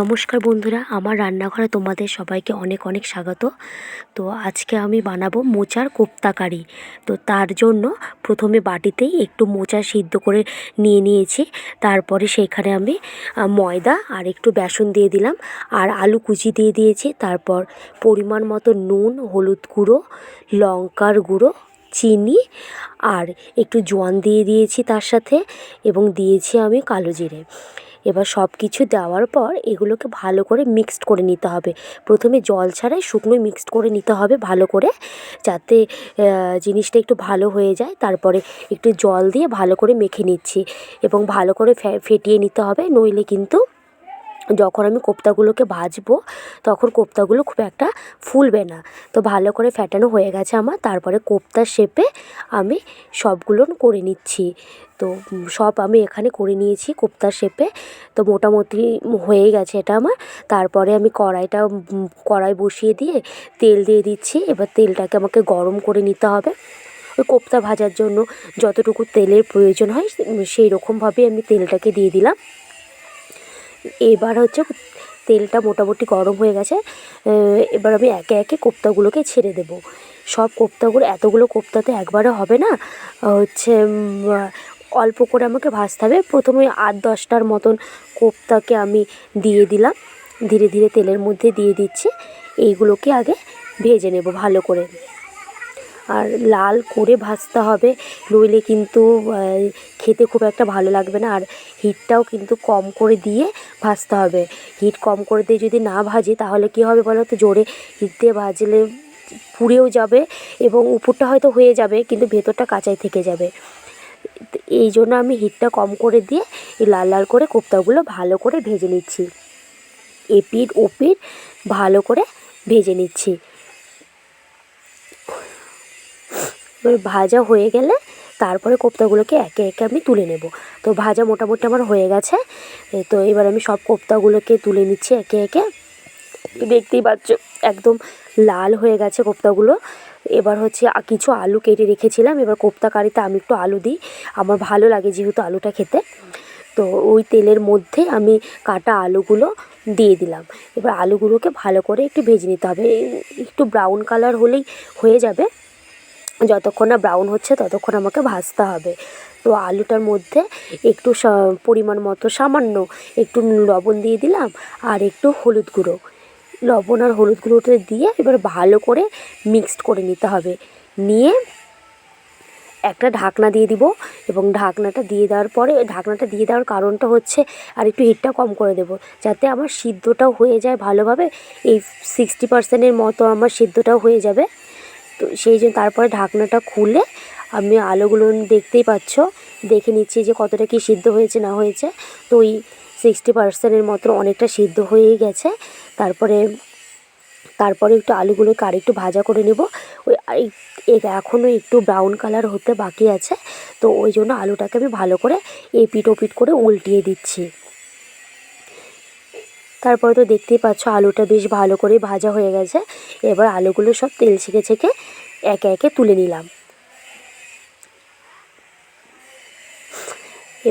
নমস্কার বন্ধুরা, আমার রান্নাঘরে তোমাদের সবাইকে অনেক অনেক স্বাগত। তো আজকে আমি বানাবো মোচার কোপ্তা কারি। তো তার জন্য প্রথমে বাটিতেই একটু মোচা সিদ্ধ করে নিয়েছি। তারপরে সেইখানে আমি ময়দা আর একটু বেসন দিয়ে দিলাম, আর আলু কুচি দিয়ে দিয়েছি। তারপর পরিমাণ মতো নুন, হলুদ গুঁড়ো, লঙ্কার গুঁড়ো, চিনি আর একটু জোয়ান দিয়ে দিয়েছি তার সাথে, এবং দিয়েছি আমি কালো জিরে। এবার সব কিছু দেওয়ার পর এগুলোকে ভালো করে মিক্সড করে নিতে হবে। প্রথমে জল ছাড়াই শুকনোই মিক্সড করে নিতে হবে ভালো করে, যাতে জিনিসটা একটু ভালো হয়ে যায়। তারপরে একটু জল দিয়ে ভালো করে মেখে নিচ্ছি এবং ভালো করে ফেটিয়ে নিতে হবে, নইলে কিন্তু যখন আমি কোপ্তাগুলোকে ভাজবো তখন কোপ্তাগুলো খুব একটা ফুলবে না। তো ভালো করে ফেটানো হয়ে গেছে আমার। তারপরে কোপ্তার শেপে আমি সবগুলো করে নিচ্ছি। তো সব আমি এখানে করে নিয়েছি কোপ্তার শেপে। তো মোটামুটি হয়ে গেছে এটা আমার। তারপরে আমি কড়াই বসিয়ে দিয়ে তেল দিয়ে দিচ্ছি। এবার তেলটাকে আমাকে গরম করে নিতে হবে। ওই কোপ্তা ভাজার জন্য যতটুকু তেলের প্রয়োজন হয় সেই রকমভাবে আমি তেলটাকে দিয়ে দিলাম। এবার হচ্ছে তেলটা মোটামুটি গরম হয়ে গেছে। এবার আমি একে একে কোপ্তাগুলোকে ছেড়ে দেব। সব কোপ্তাগুলো, এতগুলো কোপ্তা তো একবারে হবে না, হচ্ছে অল্প করে আমাকে ভাজতে হবে। প্রথমে 8-10টার মতন কোপ্তাকে আমি দিয়ে দিলাম, ধীরে ধীরে তেলের মধ্যে দিয়ে দিচ্ছি। এইগুলোকে আগে ভেজে নেব ভালো করে, আর লাল করে ভাজতে হবে, নইলে কিন্তু খেতে খুব একটা ভালো লাগবে না। আর হিটটাও কিন্তু কম করে দিয়ে ভাজতে হবে। হিট কম করে দিয়ে যদি না ভাজি তাহলে কী হবে বলো তো, জোরে হিট দিয়ে ভাজলে পুড়েও যাবে এবং উপরটা হয়তো হয়ে যাবে কিন্তু ভেতরটা কাঁচাই থেকে যাবে। এই জন্য আমি হিটটা কম করে দিয়ে এই লাল লাল করে কোপ্তাগুলো ভালো করে ভেজে নিচ্ছি। এপিঠ ওপিঠ ভালো করে ভেজে নিচ্ছি। ভাজা হয়ে গেলে তারপরে কোপ্তাগুলোকে একে একে আমি তুলে নেব। তো ভাজা মোটামুটি আমার হয়ে গেছে। তো এবার আমি সব কোপ্তাগুলোকে তুলে নিচ্ছি একে একে। দেখতেই পাচ্ছ একদম লাল হয়ে গেছে কোপ্তাগুলো। এবার হচ্ছে কিছু আলু কেটে রেখেছিলাম। এবার কোপ্তা কারিতে আমি একটু আলু দিই, আমার ভালো লাগে যেহেতু আলুটা খেতে। তো ওই তেলের মধ্যে আমি কাটা আলুগুলো দিয়ে দিলাম। এবার আলুগুলোকে ভালো করে একটু ভেজে নিতে হবে, একটু ব্রাউন কালার হলেই হয়ে যাবে। যতক্ষণ না ব্রাউন হচ্ছে ততক্ষণ আমাকে ভাজতে হবে। তো আলুটার মধ্যে একটু পরিমাণ মতো সামান্য একটু লবণ দিয়ে দিলাম, আর একটু হলুদ গুঁড়ো। লবণ আর হলুদ গুঁড়োটা দিয়ে এবার ভালো করে মিক্সড করে নিতে হবে। নিয়ে একটা ঢাকনা দিয়ে দিব, এবং ঢাকনাটা দিয়ে দেওয়ার পরে, ঢাকনাটা দিয়ে দেওয়ার কারণটা হচ্ছে আর একটু হিটটা কম করে দেব, যাতে আমার সিদ্ধটাও হয়ে যায় ভালোভাবে। এই 60%-এর মতো আমার সিদ্ধটাও হয়ে যাবে। তো সেই জন্য তারপরে ঢাকনাটা খুলে আমি আলুগুলো দেখতেই পাচ্ছ, দেখে নিচ্ছি যে কতটা কি সিদ্ধ হয়েছে না হয়েছে। তো ওই 60%-এর মতো অনেকটা সিদ্ধ হয়েই গেছে। তারপরে একটু আলুগুলোকে আরেকটু ভাজা করে নেব। ওই এখনও একটু ব্রাউন কালার হতে বাকি আছে। তো ওই জন্য আলুটাকে আমি ভালো করে এপিট ওপিট করে উল্টিয়ে দিচ্ছি। তারপরে তো দেখতেই পাচ্ছ আলুটা বেশ ভালো করে ভাজা হয়ে গেছে। এবার আলুগুলো সব তেল ছেঁকে ছেঁকে একে একে তুলে নিলাম।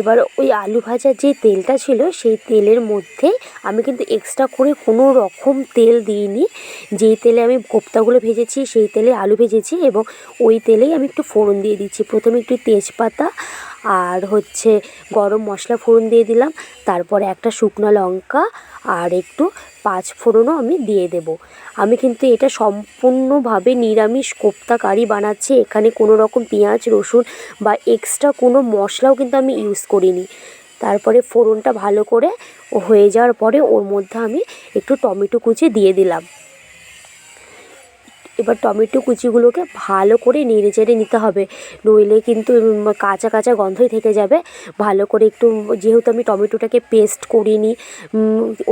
এবার ওই আলু ভাজার যে তেলটা ছিল সেই তেলের মধ্যে আমি কিন্তু এক্সট্রা করে কোনো রকম তেল দিইনি। যেই তেলে আমি কোপ্তাগুলো ভেজেছি সেই তেলে আলু ভেজেছি, এবং ওই তেলেই আমি একটু ফোড়ন দিয়ে দিচ্ছি। প্রথমে একটু তেজপাতা আর হচ্ছে গরম মশলা ফোড়ন দিয়ে দিলাম। তারপরে একটা শুকনো লঙ্কা আর একটু 5 ফোড়নও আমি দিয়ে দেব। আমি কিন্তু এটা সম্পূর্ণভাবে নিরামিষ কোপ্তা কারি বানাচ্ছি। এখানে কোনো রকম পেঁয়াজ রসুন বা এক্সট্রা কোনো মশলাও কিন্তু আমি ইউজ করিনি। তারপরে ফোড়নটা ভালো করে হয়ে যাওয়ার পরে ওর মধ্যে আমি একটু টমেটো কুচি দিয়ে দিলাম। এবার টমেটো কুচিগুলোকে ভালো করে নেড়ে চেড়ে নিতে হবে, নইলে কিন্তু কাঁচা কাঁচা গন্ধই থেকে যাবে। ভালো করে একটু, যেহেতু আমি টমেটোটাকে পেস্ট করিনি,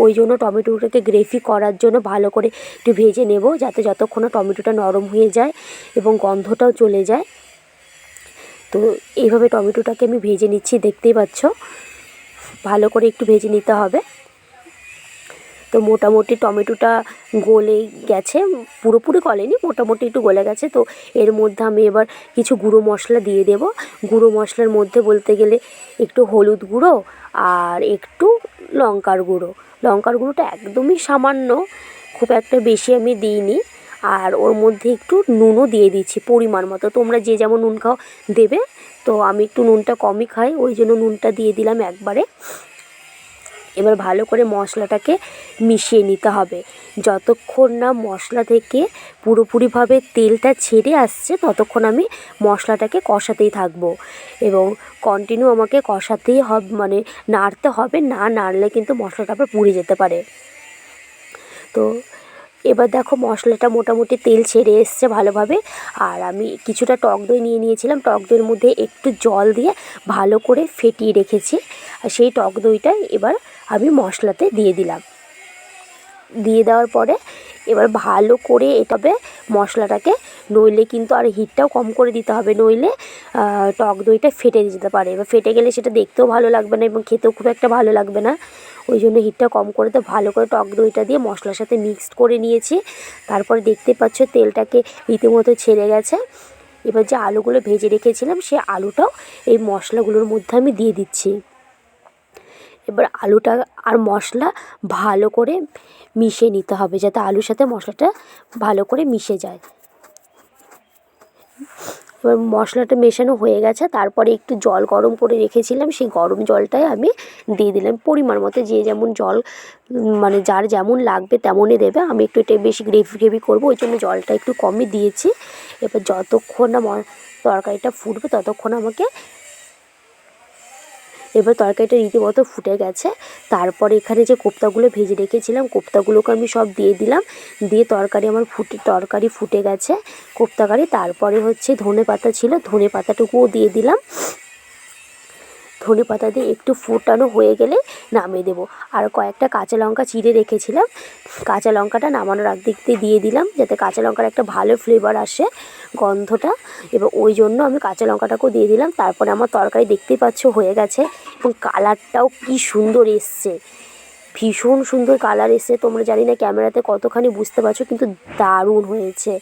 ওই জন্য টমেটোটাকে গ্রেভি করার জন্য ভালো করে একটু ভেজে নেব, যাতে যতক্ষণ না টমেটোটা নরম হয়ে যায় এবং গন্ধটাও চলে যায়। তো এইভাবে টমেটোটাকে আমি ভেজে নিচ্ছি, দেখতেই পাচ্ছ ভালো করে একটু ভেজে নিতে হবে। তো মোটামুটি টমেটোটা গলে গেছে, পুরোপুরি গলেনি, মোটামুটি একটু গলে গেছে। তো এর মধ্যে আমি এবার কিছু গুঁড়ো মশলা দিয়ে দেব। গুঁড়ো মশলার মধ্যে বলতে গেলে একটু হলুদ গুঁড়ো আর একটু লঙ্কার গুঁড়োটা একদমই সামান্য, খুব একটা বেশি আমি দিইনি। আর ওর মধ্যে একটু নুনও দিয়ে দিচ্ছি পরিমাণ মতো, তোমরা যে যেমন নুন খাও দেবে। তো আমি একটু নুনটা কমই খাই, ওই জন্য নুনটা দিয়ে দিলাম একবারে। এবার ভালো করে মশলাটাকে মিশিয়ে নিতে হবে। যতক্ষণ না মশলা থেকে পুরোপুরিভাবে তেলটা ছেড়ে আসছে ততক্ষণ আমি মশলাটাকে কষাতেই থাকবো এবং কন্টিনিউ আমাকে কষাতেই হবে, মানে নাড়তে হবে, না নাড়লে কিন্তু মশলাটা আবার পুড়ে যেতে পারে। তো এবার দেখো মশলাটা মোটামুটি তেল ছেড়ে এসছে ভালোভাবে। আর আমি কিছুটা টক দই নিয়ে নিয়েছিলাম, টক দইয়ের মধ্যে একটু জল দিয়ে ভালো করে ফেটিয়ে রেখেছি। আর সেই টক দইটাই এবার আমি মশলাতে দিয়ে দিলাম। দিয়ে দেওয়ার পরে এবার ভালো করে এটাবে মশলাটাকে, নইলে কিন্তু আর হিটটাও কম করে দিতে হবে, নইলে টক দইটা ফেটে যেতে পারে। এবার ফেটে গেলে সেটা দেখতেও ভালো লাগবে না এবং খেতেও খুব একটা ভালো লাগবে না। ওই জন্য হিটটা কম করে তো ভালো করে টক দইটা দিয়ে মশলার সাথে মিক্সড করে নিয়েছি। তারপরে দেখতে পাচ্ছ তেলটাকে রীতিমতো ছেড়ে গেছে। এবার যে আলুগুলো ভেজে রেখেছিলাম সেই আলুটাও এই মশলাগুলোর মধ্যে আমি দিয়ে দিচ্ছি। এবার আলুটা আর মশলা ভালো করে মিশিয়ে নিতে হবে, যাতে আলুর সাথে মশলাটা ভালো করে মিশে যায়। এবার মশলাটা মেশানো হয়ে গেছে, তারপরে একটু জল গরম করে রেখেছিলাম, সেই গরম জলটাই আমি দিয়ে দিলাম পরিমাণ মতো। যে যেমন জল, মানে যার যেমন লাগবে তেমনই দেবে। আমি একটু এটা বেশি গ্রেভি করবো, ওই জন্য জলটা একটু কমই দিয়েছি। এবার যতক্ষণ না তরকারিটা ফুটবে ততক্ষণ আমাকে, এবার তরকারিটা রীতিমতো ফুটে গেছে। তারপরে এখানে যে কোপ্তাগুলো ভেজে রেখেছিলাম কোপ্তাগুলোকে আমি সব দিয়ে দিলাম। দিয়ে তরকারি ফুটে গেছে কোপ্তাকারি। তারপরে হচ্ছে ধনেপাতা ছিল, ধনেপাতাটুকুও দিয়ে দিলাম। ধনেপাতা দিয়ে একটু ফোটানো হয়ে গেলে নামিয়ে দেবো। আর কয়েকটা কাঁচা লঙ্কা চিড়ে রেখেছিলাম, কাঁচা লঙ্কাটা নামানোর আগ দিক দিয়ে দিয়ে দিলাম, যাতে কাঁচা লঙ্কার একটা ভালো ফ্লেভার আসে, গন্ধটা। এবার ওই জন্য আমি কাঁচা লঙ্কাটাকেও দিয়ে দিলাম। তারপরে আমার তরকারি দেখতেই পাচ্ছ হয়ে গেছে এবং কালারটাও কি সুন্দর এসছে, ভীষণ সুন্দর কালার এসছে। তোমরা জানি না ক্যামেরাতে কতখানি বুঝতে পারছো, কিন্তু দারুণ হয়েছে।